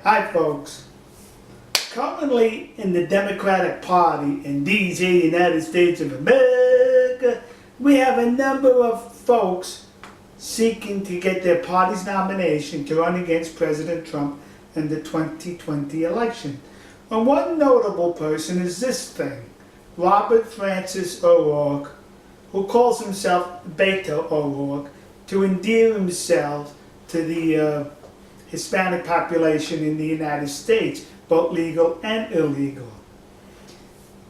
Hi folks. Currently in the Democratic Party in these here United States of America, we have a number of folks seeking to get their party's nomination to run against President Trump in the 2020 election. And one notable person is this thing, Robert Francis O'Rourke, who calls himself Beto O'Rourke to endear himself to the Hispanic population in the United States, both legal and illegal.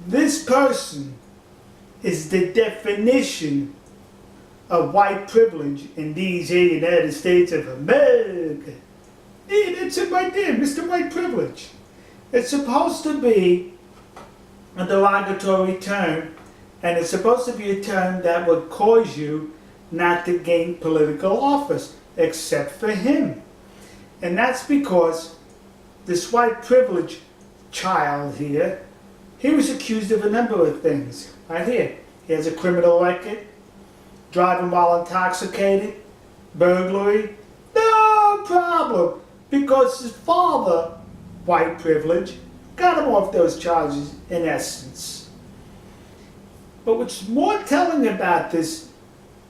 This person is the definition of white privilege in these here United States of America. Yeah, that's it right there, Mr. White Privilege. It's supposed to be a derogatory term, and it's supposed to be a term that would cause you not to gain political office, except for him. And that's because this white privilege child here, he was accused of a number of things. Right here, he has a criminal record, driving while intoxicated, burglary, no problem, because his father, white privilege, got him off those charges in essence. But what's more telling about this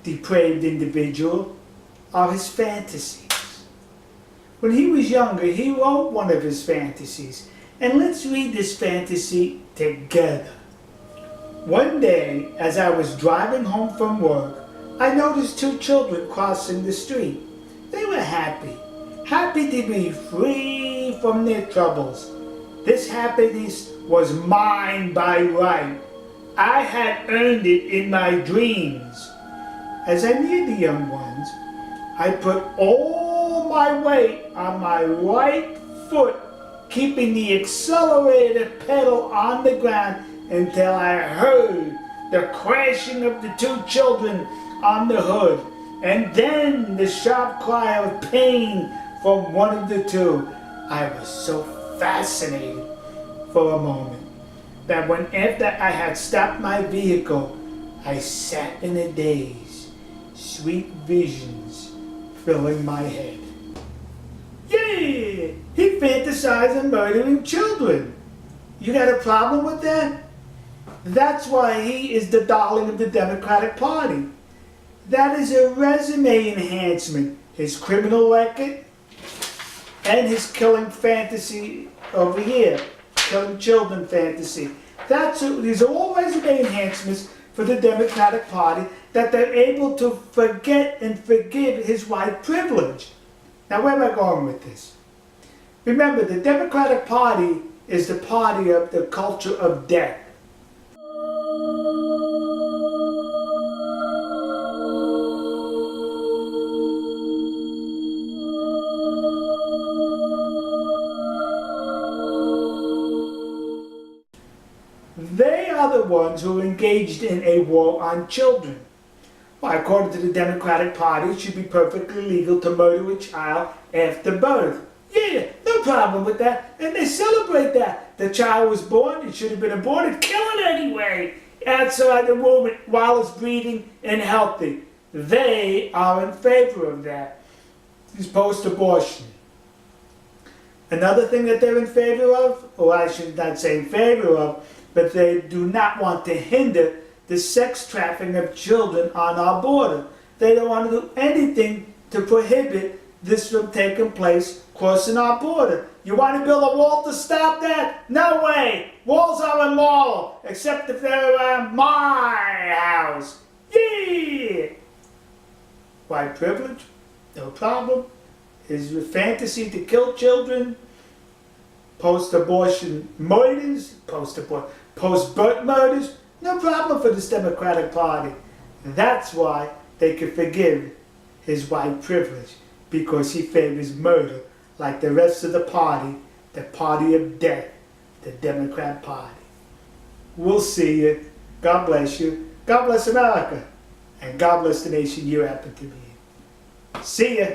depraved individual are his fantasies. When he was younger, he wrote one of his fantasies. And let's read this fantasy together. One day, as I was driving home from work, I noticed two children crossing the street. They were happy to be free from their troubles. This happiness was mine by right. I had earned it in my dreams. As I neared the young ones, I put all my weight on my right foot, keeping the accelerator pedal on the ground until I heard the crashing of the two children on the hood, and then the sharp cry of pain from one of the two. I was so fascinated for a moment that when after I had stopped my vehicle, I sat in a daze, sweet visions filling my head. Yeah, he fantasized of murdering children. You got a problem with that? That's why he is the darling of the Democratic Party. That is a resume enhancement. His criminal record and his killing fantasy over here, killing children fantasy. These are all resume enhancements for the Democratic Party, that they're able to forget and forgive his white privilege. Now, where am I going with this? Remember, the Democratic Party is the party of the culture of death. They are the ones who are engaged in a war on children. Well, according to the Democratic Party, it should be perfectly legal to murder a child after birth. Yeah, no problem with that. And they celebrate that. The child was born, it should have been aborted, kill it anyway, outside the womb while it's breathing and healthy. They are in favor of that. It's post-abortion. Another thing that they're in favor of, or I should not say in favor of, but they do not want to hinder the sex trafficking of children on our border. They don't want to do anything to prohibit this from taking place crossing our border. You want to build a wall to stop that? No way! Walls are immoral, except if they're around my house. Yeah! White privilege? No problem. Is your fantasy to kill children? Post-abortion murders? Post-birth murders? No problem for this Democratic Party. That's why they can forgive his white privilege, because he favors murder like the rest of the party of death, the Democrat Party. We'll see you. God bless you. God bless America. And God bless the nation you happen to be in. See ya.